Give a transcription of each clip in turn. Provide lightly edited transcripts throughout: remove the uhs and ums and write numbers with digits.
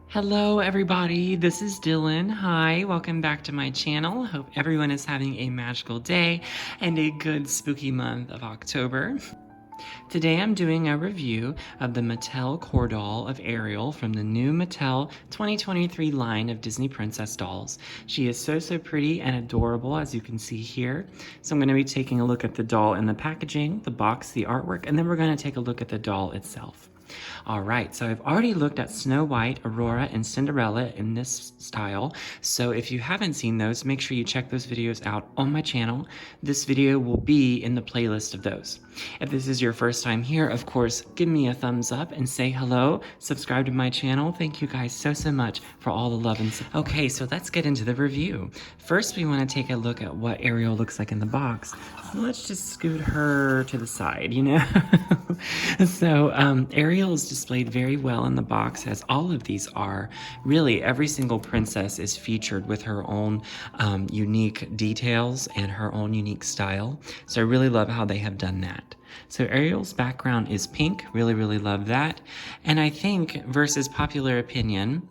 Hello everybody, this is Dylan. Hi, welcome back to my channel. Hope everyone is having a magical day and a good spooky month of October. Today I'm doing a review of the Mattel core doll of Ariel from the new Mattel 2023 line of Disney Princess dolls. She is so pretty and adorable, as you can see here. So I'm going to be taking a look at the doll in the packaging, the box, the artwork, and then we're going to take a look at the doll itself. All right, so I've already looked at Snow White, Aurora, and Cinderella in this style. So if you haven't seen those, make sure you check those videos out on my channel. This video will be in the playlist of those. If this is your first time here, of course, give me a thumbs up and say hello. Subscribe to my channel. Thank you guys so much for all the love and support. Okay, so let's get into the review. First, we want to take a look at what Ariel looks like in the box. So let's just scoot her to the side, you know? So Ariel is displayed very well in the box, as all of these are. Really, every single princess is featured with her own unique details and her own unique style. So I really love how they have done that. So Ariel's background is pink, really love that. And I think, versus popular opinion,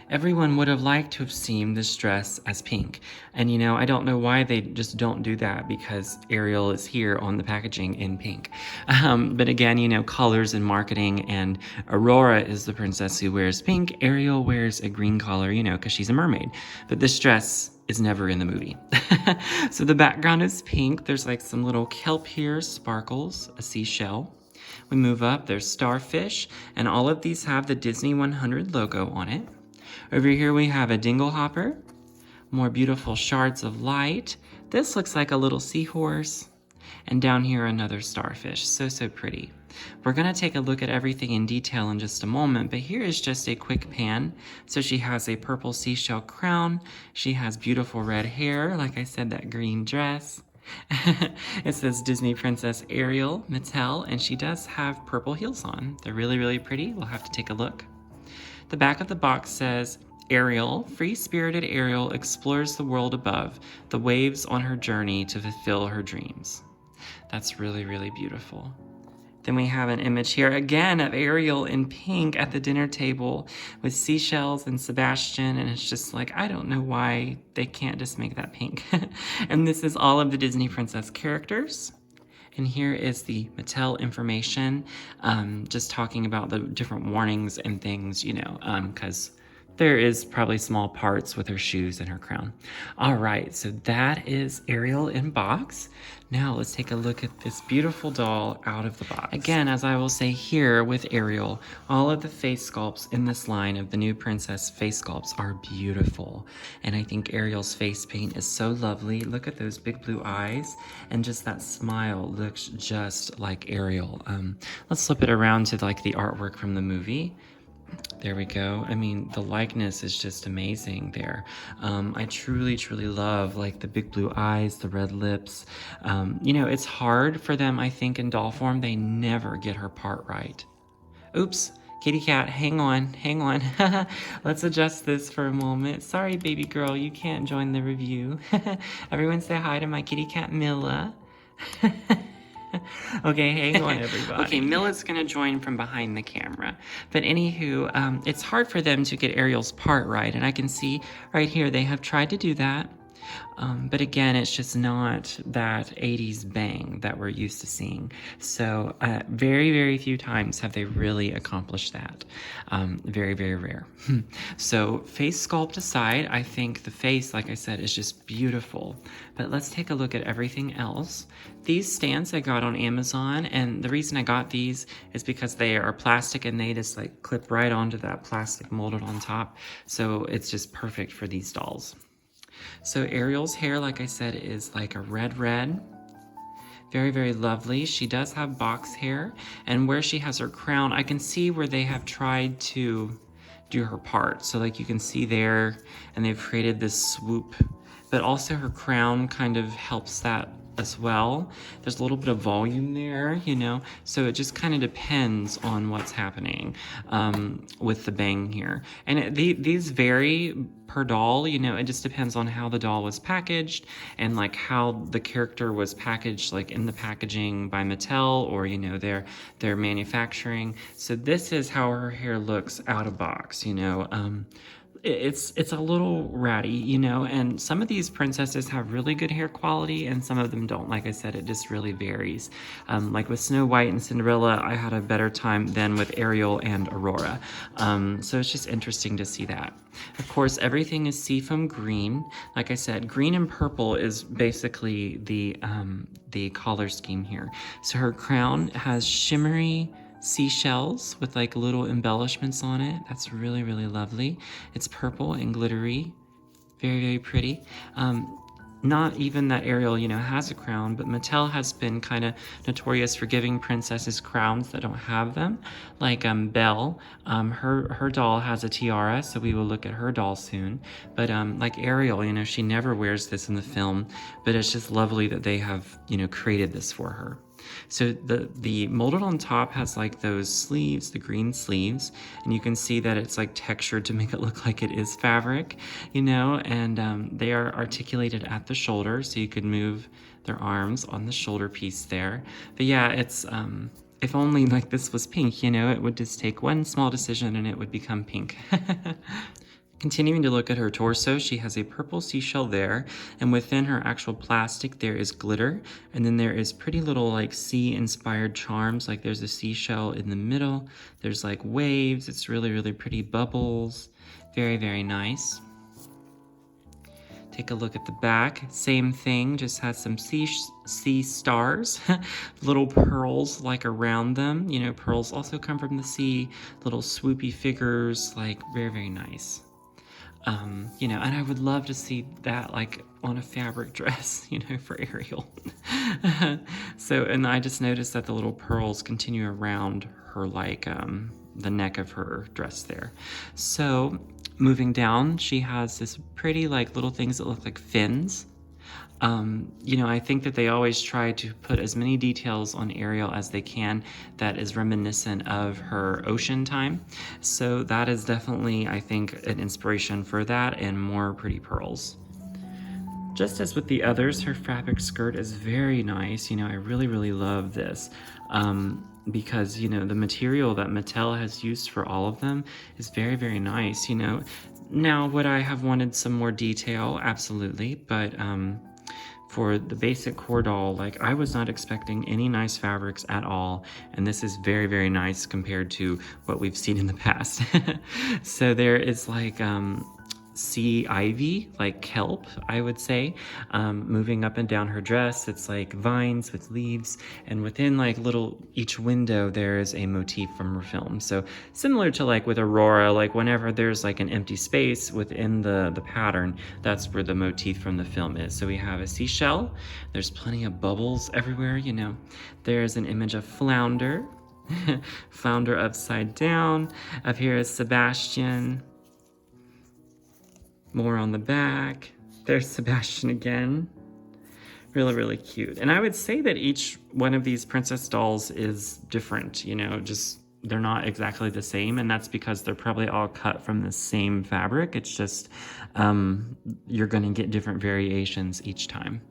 everyone would have liked to have seen this dress as pink. And you know, I don't know why they just don't do that, because Ariel is here on the packaging in pink. But again, you know, colors and marketing, and Aurora is the princess who wears pink. Ariel wears a green color, you know, because she's a mermaid. But this dress is never in the movie. So the background is pink. There's like some little kelp here, sparkles, a seashell. We move up, there's starfish, and all of these have the Disney 100 logo on it. Over here we have a dingle hopper, more beautiful shards of light. This looks like a little seahorse. And down here another starfish, so pretty. We're gonna take a look at everything in detail in just a moment, but here is just a quick pan. So she has a purple seashell crown. She has beautiful red hair, like I said, that green dress. It says Disney Princess Ariel, Mattel, and she does have purple heels on. They're really pretty. We'll have to take a look. The back of the box says, Ariel, free-spirited Ariel, explores the world above, the waves on her journey to fulfill her dreams. That's really beautiful. Then we have an image here again of Ariel in pink at the dinner table with seashells and Sebastian, and it's just like, I don't know why they can't just make that pink. And this is all of the Disney Princess characters. And here is the Mattel information, just talking about the different warnings and things, you know, because there is probably small parts with her shoes and her crown. All right, so that is Ariel in box. Now let's take a look at this beautiful doll out of the box. Again, as I will say here with Ariel, all of the face sculpts in this line of the new princess face sculpts are beautiful. And I think Ariel's face paint is so lovely. Look at those big blue eyes, and just that smile looks just like Ariel. Let's flip it around to like the artwork from the movie. There we go. I mean, the likeness is just amazing there. I truly love like the big blue eyes, the red lips. You know, it's hard for them, I think, in doll form. They never get her part right. Oops, kitty cat, hang on. Let's adjust this for a moment. Sorry, baby girl, you can't join the review. Everyone say hi to my kitty cat, Milla. Okay, hang on everybody. Okay, Milla's gonna join from behind the camera. But anywho, it's hard for them to get Ariel's part right, and I can see right here they have tried to do that. But again, it's just not that 80s bang that we're used to seeing. So very few times have they really accomplished that. Very rare. So face sculpt aside, I think the face, like I said, is just beautiful. But let's take a look at everything else. These stands I got on Amazon, and the reason I got these is because they are plastic and they just like clip right onto that plastic molded on top. So it's just perfect for these dolls. So Ariel's hair, like I said, is like a red. Very lovely. She does have box hair, and where she has her crown, I can see where they have tried to do her part. So like you can see there, and they've created this swoop, but also her crown kind of helps that as well. There's a little bit of volume there, you know, so it just kind of depends on what's happening with the bang here. And these vary per doll, you know, it just depends on how the doll was packaged and like how the character was packaged, like in the packaging by Mattel, or, you know, their manufacturing. So this is how her hair looks out of box, you know. It's a little ratty, you know, and some of these princesses have really good hair quality and some of them don't. Like I said, it just really varies. Like with Snow White and Cinderella, I had a better time than with Ariel and Aurora. So it's just interesting to see that. Of course, everything is seafoam green. Like I said, green and purple is basically the color scheme here. So her crown has shimmery seashells with like little embellishments on it. That's really, really lovely. It's purple and glittery. Very, very pretty. Not even that Ariel, you know, has a crown, but Mattel has been kind of notorious for giving princesses crowns that don't have them. Like Belle, her doll has a tiara, so we will look at her doll soon. But like Ariel, you know, she never wears this in the film, but it's just lovely that they have, you know, created this for her. So the molded on top has like those sleeves, the green sleeves, and you can see that it's like textured to make it look like it is fabric, you know, and they are articulated at the shoulder, so you could move their arms on the shoulder piece there. But yeah, it's if only like this was pink, you know, it would just take one small decision and it would become pink. Continuing to look at her torso, she has a purple seashell there, and within her actual plastic there is glitter, and then there is pretty little like sea-inspired charms, like there's a seashell in the middle, there's like waves, it's really, really pretty bubbles, very, very nice. Take a look at the back, same thing, just has some sea stars, little pearls like around them, you know, pearls also come from the sea, little swoopy figures, like very, very nice. You know, and I would love to see that like on a fabric dress, you know, for Ariel. So, and I just noticed that the little pearls continue around her, like the neck of her dress there. So moving down, she has this pretty like little things that look like fins. You know, I think that they always try to put as many details on Ariel as they can that is reminiscent of her ocean time. So that is definitely, I think, an inspiration for that and more pretty pearls. Just as with the others, her fabric skirt is very nice. You know, I really, really love this. Because, you know, the material that Mattel has used for all of them is very, very nice, you know. Now, would I have wanted some more detail? Absolutely, but for the basic core doll, like I was not expecting any nice fabrics at all, and this is very, very nice compared to what we've seen in the past. So there is like sea ivy, like kelp, I would say, moving up and down her dress. It's like vines with leaves, and within like each window there is a motif from her film. So similar to like with Aurora, like whenever there's like an empty space within the pattern, that's where the motif from the film is. So we have a seashell, there's plenty of bubbles everywhere, you know. There's an image of Flounder, Flounder upside down. Up here is Sebastian. More on the back. There's Sebastian again. Really, really cute. And I would say that each one of these princess dolls is different, you know, just they're not exactly the same, and that's because they're probably all cut from the same fabric. It's just you're going to get different variations each time.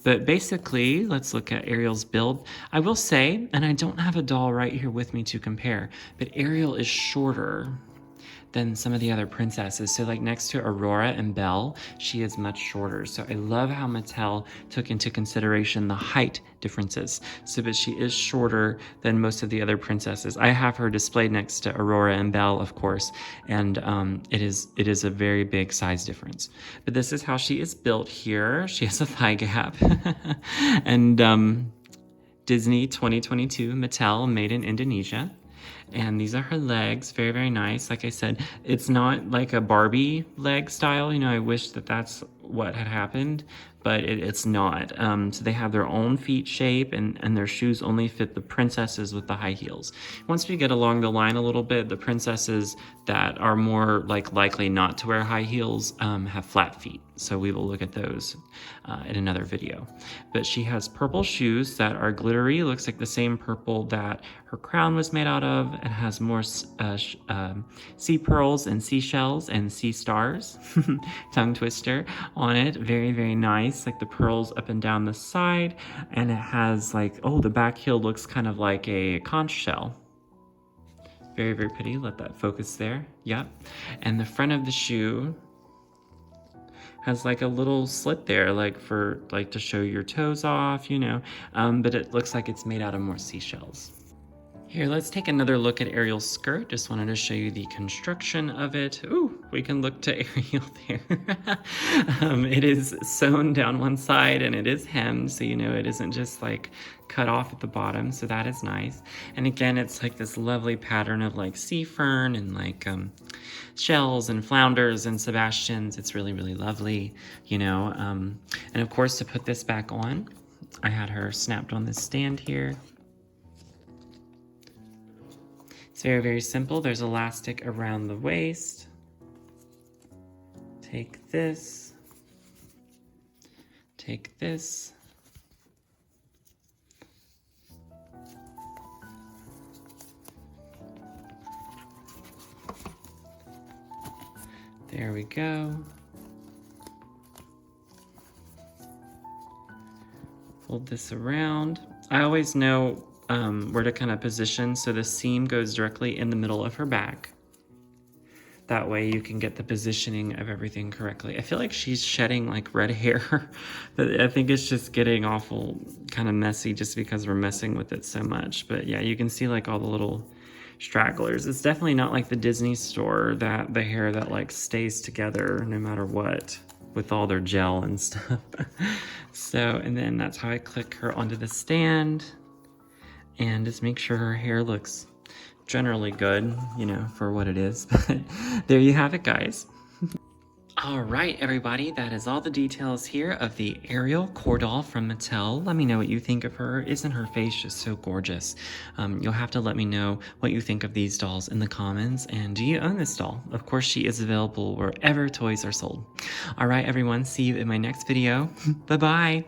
But basically, let's look at Ariel's build. I will say, and I don't have a doll right here with me to compare, but Ariel is shorter than some of the other princesses. So like next to Aurora and Belle, she is much shorter. So I love how Mattel took into consideration the height differences. So, but she is shorter than most of the other princesses. I have her displayed next to Aurora and Belle, of course, and it is a very big size difference. But this is how she is built here. She has a thigh gap. And Disney 2022, Mattel, made in Indonesia. And these are her legs, very, very nice. Like I said, it's not like a Barbie leg style. You know, I wish that that's what had happened, but it's not. So they have their own feet shape, and their shoes only fit the princesses with the high heels. Once we get along the line a little bit, the princesses that are more likely not to wear high heels have flat feet. So we will look at those in another video. But she has purple shoes that are glittery. Looks like the same purple that her crown was made out of. It has more sea pearls and seashells and sea stars, tongue twister, on it. Very, very nice. Like the pearls up and down the side. And it has like, oh, the back heel looks kind of like a conch shell. Very, very pretty. Let that focus there. Yep. And the front of the shoe has like a little slit there, like for to show your toes off, you know. But it looks like it's made out of more seashells. Here, let's take another look at Ariel's skirt. Just wanted to show you the construction of it. Ooh, we can look to Ariel there. It is sewn down one side and it is hemmed, so you know it isn't just like cut off at the bottom, so that is nice. And again, it's like this lovely pattern of like sea fern and like shells and flounders and Sebastians. It's really, really lovely, you know. And of course, to put this back on, I had her snapped on this stand here. It's very, very simple. There's elastic around the waist. Take this. Take this. There we go. Fold this around. I always know where to kind of position, so the seam goes directly in the middle of her back. That way you can get the positioning of everything correctly. I feel like she's shedding like red hair, but I think it's just getting awful kind of messy just because we're messing with it so much. But yeah, you can see like all the little stragglers. It's definitely not like the Disney store, that the hair that like stays together no matter what with all their gel and stuff. So, and then that's how I click her onto the stand. And just make sure her hair looks generally good, you know, for what it is. But there you have it, guys. All right, everybody, that is all the details here of the Ariel core doll from Mattel. Let me know what you think of her. Isn't her face just so gorgeous? You'll have to let me know what you think of these dolls in the comments. And do you own this doll? Of course, she is available wherever toys are sold. All right, everyone, see you in my next video. Bye-bye.